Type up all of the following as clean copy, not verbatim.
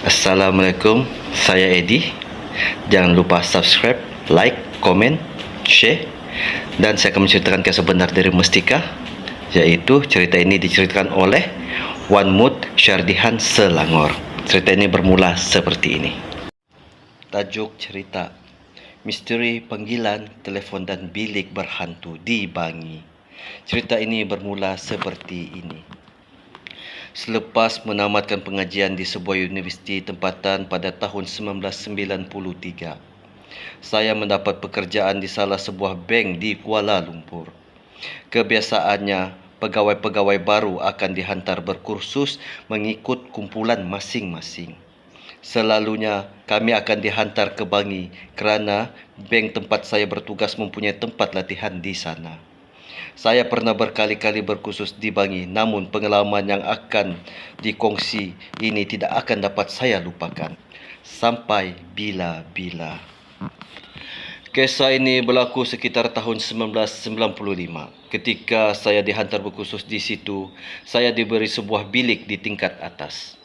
Assalamualaikum, saya Edi. Jangan lupa subscribe, like, komen, share. Dan saya akan menceritakan kisah benar dari Mustika, yaitu cerita ini diceritakan oleh Wan Mut Syardihan Selangor. Cerita ini bermula seperti ini. Tajuk cerita: Misteri panggilan telefon dan bilik berhantu di Bangi. Cerita ini bermula seperti ini. Selepas menamatkan pengajian di sebuah universiti tempatan pada tahun 1993, saya mendapat pekerjaan di salah sebuah bank di Kuala Lumpur. Kebiasaannya, pegawai-pegawai baru akan dihantar berkursus mengikut kumpulan masing-masing. Selalunya, kami akan dihantar ke Bangi kerana bank tempat saya bertugas mempunyai tempat latihan di sana. Saya pernah berkali-kali berkursus di Bangi, namun pengalaman yang akan dikongsi ini tidak akan dapat saya lupakan sampai bila-bila. Kisah ini berlaku sekitar tahun 1995. Ketika saya dihantar berkursus di situ, saya diberi sebuah bilik di tingkat atas.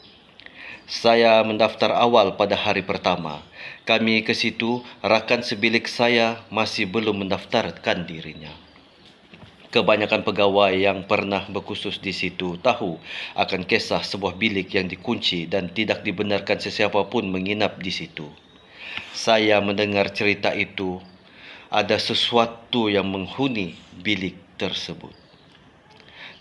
Saya mendaftar awal pada hari pertama. Kami ke situ, rakan sebilik saya masih belum mendaftarkan dirinya. Kebanyakan pegawai yang pernah berkursus di situ tahu akan kisah sebuah bilik yang dikunci dan tidak dibenarkan sesiapa pun menginap di situ. Saya mendengar cerita itu, ada sesuatu yang menghuni bilik tersebut.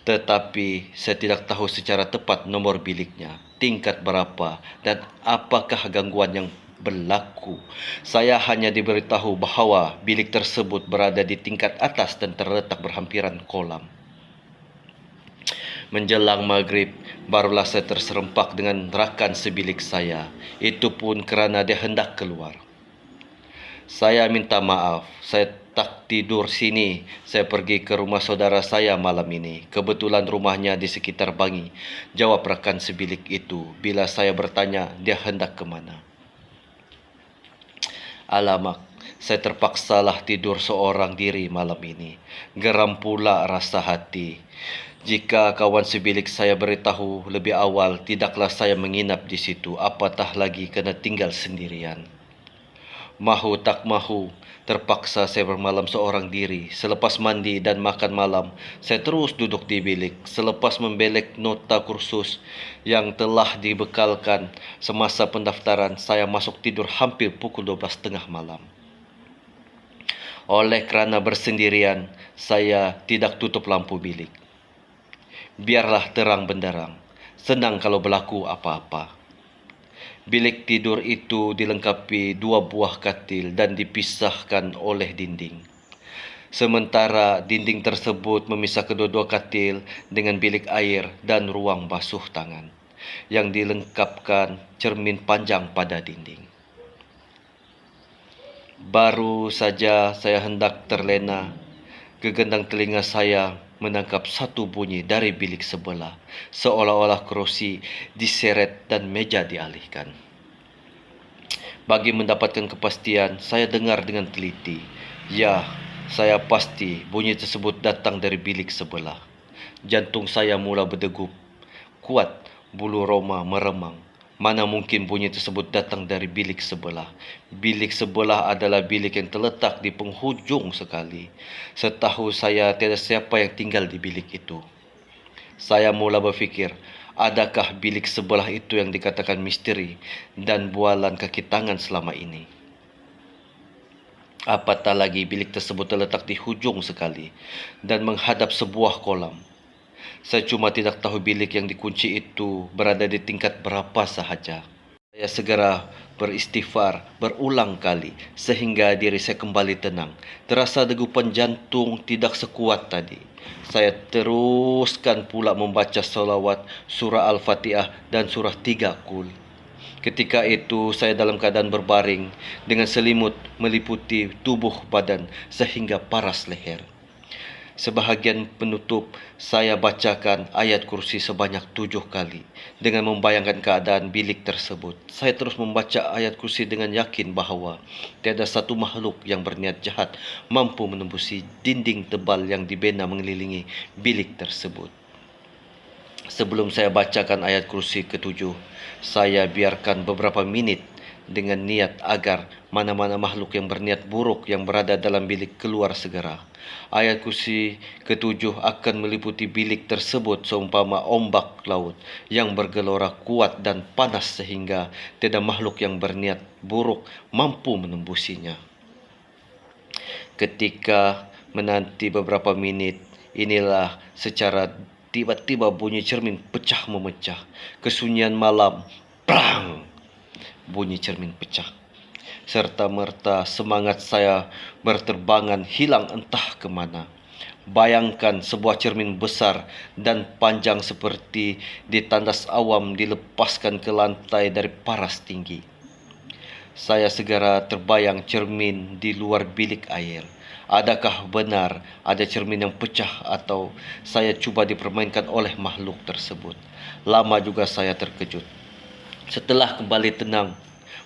Tetapi saya tidak tahu secara tepat nomor biliknya, tingkat berapa dan apakah gangguan yang berlaku. Saya hanya diberitahu bahawa bilik tersebut berada di tingkat atas dan terletak berhampiran kolam. Menjelang maghrib, barulah saya terserempak dengan rakan sebilik saya. Itu pun kerana dia hendak keluar. Saya minta maaf, saya tak tidur sini. Saya pergi ke rumah saudara saya malam ini. Kebetulan rumahnya di sekitar Bangi. Jawab rakan sebilik itu. Bila saya bertanya, dia hendak ke mana? Alamak, saya terpaksalah tidur seorang diri malam ini. Geram pula rasa hati. Jika kawan sebilik saya beritahu lebih awal, tidaklah saya menginap di situ, apatah lagi kena tinggal sendirian. Mahu tak mahu, terpaksa saya bermalam seorang diri. Selepas mandi dan makan malam, saya terus duduk di bilik. Selepas membelek nota kursus yang telah dibekalkan semasa pendaftaran, saya masuk tidur hampir pukul 12.30 malam. Oleh kerana bersendirian, saya tidak tutup lampu bilik. Biarlah terang benderang, senang kalau berlaku apa-apa. Bilik tidur itu dilengkapi 2 buah katil dan dipisahkan oleh dinding. Sementara dinding tersebut memisah kedua-dua katil dengan bilik air dan ruang basuh tangan yang dilengkapkan cermin panjang pada dinding. Baru saja saya hendak terlena, gegendang telinga saya menangkap satu bunyi dari bilik sebelah, seolah-olah kerusi diseret dan meja dialihkan. Bagi mendapatkan kepastian, saya dengar dengan teliti. Ya, saya pasti bunyi tersebut datang dari bilik sebelah. Jantung saya mula berdegup kuat, bulu roma meremang. Mana mungkin bunyi tersebut datang dari bilik sebelah. Bilik sebelah adalah bilik yang terletak di penghujung sekali. Setahu saya, tiada siapa yang tinggal di bilik itu. Saya mula berfikir, adakah bilik sebelah itu yang dikatakan misteri dan bualan kaki tangan selama ini? Apatah lagi bilik tersebut terletak di hujung sekali dan menghadap sebuah kolam. Saya cuma tidak tahu bilik yang dikunci itu berada di tingkat berapa sahaja. Saya segera beristighfar berulang kali sehingga diri saya kembali tenang. Terasa degupan jantung tidak sekuat tadi. Saya teruskan pula membaca salawat, surah Al-Fatihah dan surah 3 Qul. Ketika itu saya dalam keadaan berbaring dengan selimut meliputi tubuh badan sehingga paras leher. Sebahagian penutup, saya bacakan ayat kursi sebanyak 7 kali dengan membayangkan keadaan bilik tersebut. Saya terus membaca ayat kursi dengan yakin bahawa tiada satu makhluk yang berniat jahat mampu menembusi dinding tebal yang dibina mengelilingi bilik tersebut. Sebelum saya bacakan ayat kursi ketujuh, saya biarkan beberapa menit dengan niat agar mana-mana makhluk yang berniat buruk yang berada dalam bilik keluar segera. Ayat kursi ketujuh akan meliputi bilik tersebut seumpama ombak laut yang bergelora kuat dan panas sehingga tiada makhluk yang berniat buruk mampu menembusinya. Ketika menanti beberapa menit, inilah secara tiba-tiba bunyi cermin pecah memecah. Kesunyian malam, plang! Bunyi cermin pecah. Serta-merta semangat saya berterbangan hilang entah ke mana. Bayangkan sebuah cermin besar dan panjang seperti ditandas awam dilepaskan ke lantai dari paras tinggi. Saya segera terbayang cermin di luar bilik air. Adakah benar ada cermin yang pecah atau saya cuba dipermainkan oleh makhluk tersebut? Lama juga saya terkejut. Setelah kembali tenang,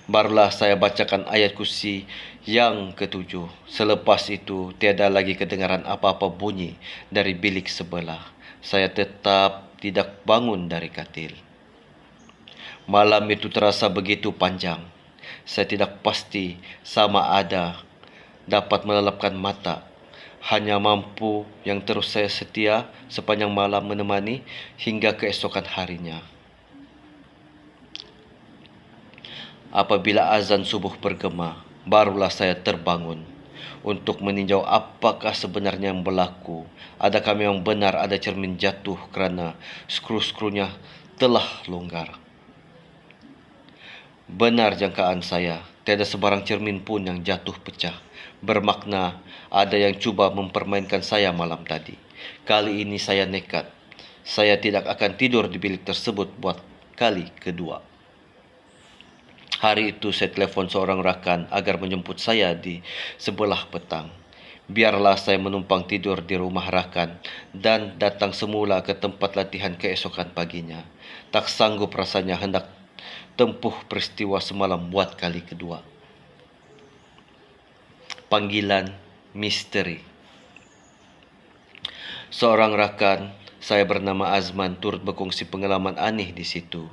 barulah saya bacakan ayat kursi yang ketujuh. Selepas itu, tiada lagi kedengaran apa-apa bunyi dari bilik sebelah. Saya tetap tidak bangun dari katil. Malam itu terasa begitu panjang. Saya tidak pasti sama ada dapat melelapkan mata. Hanya mampu yang terus saya setia sepanjang malam menemani hingga keesokan harinya. Apabila azan subuh bergema, barulah saya terbangun untuk meninjau apakah sebenarnya yang berlaku. Adakah memang benar ada cermin jatuh kerana skru-skrunya telah longgar. Benar jangkaan saya, tiada sebarang cermin pun yang jatuh pecah. Bermakna ada yang cuba mempermainkan saya malam tadi. Kali ini saya nekat. Saya tidak akan tidur di bilik tersebut buat kali kedua. Hari itu saya telepon seorang rakan agar menjemput saya di sebelah petang. Biarlah saya menumpang tidur di rumah rakan dan datang semula ke tempat latihan keesokan paginya. Tak sanggup rasanya hendak tempuh peristiwa semalam buat kali kedua. Panggilan misteri. Seorang rakan saya bernama Azman turut berkongsi pengalaman aneh di situ.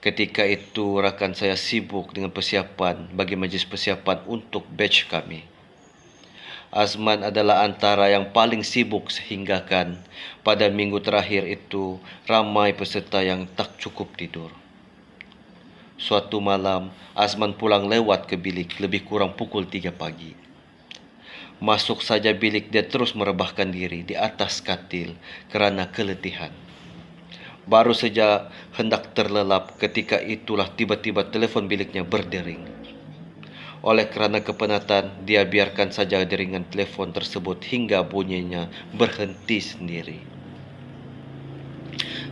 Ketika itu rakan saya sibuk dengan persiapan bagi majlis persiapan untuk batch kami. Azman adalah antara yang paling sibuk sehingga kan pada minggu terakhir itu ramai peserta yang tak cukup tidur. Suatu malam, Azman pulang lewat ke bilik lebih kurang pukul 3 pagi. Masuk saja bilik dia terus merebahkan diri di atas katil kerana keletihan. Baru saja hendak terlelap ketika itulah tiba-tiba telefon biliknya berdering. Oleh kerana kepenatan, dia biarkan saja deringan telefon tersebut hingga bunyinya berhenti sendiri.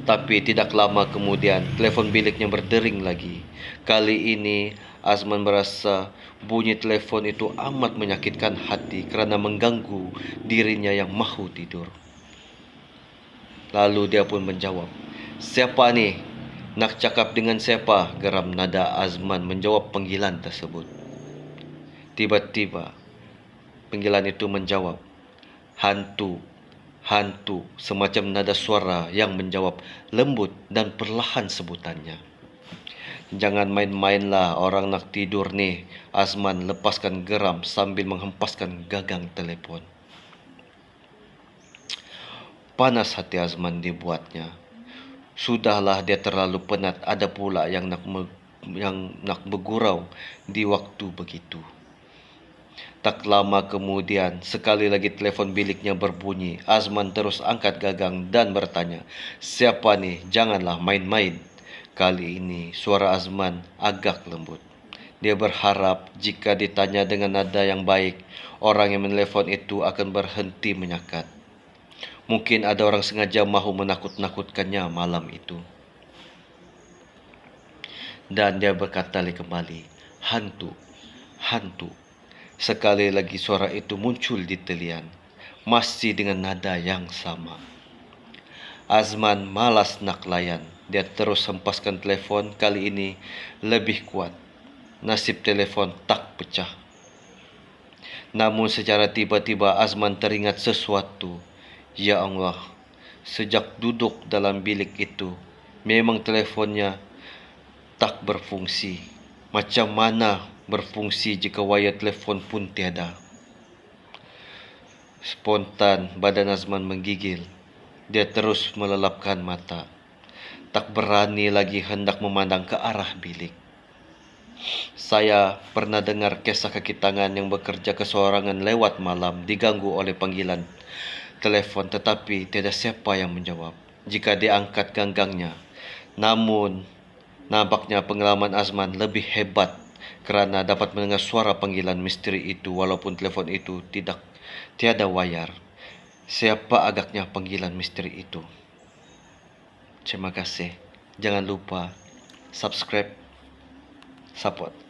Tapi tidak lama kemudian, telefon biliknya berdering lagi. Kali ini, Azman merasa bunyi telefon itu amat menyakitkan hati kerana mengganggu dirinya yang mahu tidur. Lalu dia pun menjawab, "Siapa ni? Nak cakap dengan siapa?" Geram nada Azman menjawab panggilan tersebut. Tiba-tiba, panggilan itu menjawab, "Hantu, hantu," semacam nada suara yang menjawab lembut dan perlahan sebutannya. "Jangan main-mainlah, orang nak tidur ni." Azman lepaskan geram sambil menghempaskan gagang telefon. Panas hati Azman dibuatnya. Sudahlah dia terlalu penat, ada pula yang nak bergurau di waktu begitu. Tak lama kemudian, sekali lagi telefon biliknya berbunyi. Azman terus angkat gagang dan bertanya, "Siapa ni? Janganlah main-main." Kali ini, suara Azman agak lembut. Dia berharap jika ditanya dengan nada yang baik, orang yang menelefon itu akan berhenti menyakat. Mungkin ada orang sengaja mahu menakut-nakutkannya malam itu. Dan dia berkata kembali, "Hantu, hantu." Sekali lagi suara itu muncul di telian, masih dengan nada yang sama. Azman malas nak layan. Dia terus hempaskan telefon, kali ini lebih kuat. Nasib telefon tak pecah. Namun secara tiba-tiba Azman teringat sesuatu. Ya Allah, sejak duduk dalam bilik itu. Memang telefonnya tak berfungsi. Macam mana berfungsi jika wayar telefon pun tiada? Spontan badan Azman menggigil. Dia terus melelapkan mata. Tak berani lagi hendak memandang ke arah bilik. Saya pernah dengar kisah kaki tangan yang bekerja kesorangan lewat malam diganggu oleh panggilan telefon, tetapi tidak siapa yang menjawab jika diangkat genggangnya. Namun, nampaknya pengalaman Azman lebih hebat kerana dapat mendengar suara panggilan misteri itu walaupun telefon itu tiada wayar. Siapa agaknya panggilan misteri itu? Terima kasih. Jangan lupa subscribe, support.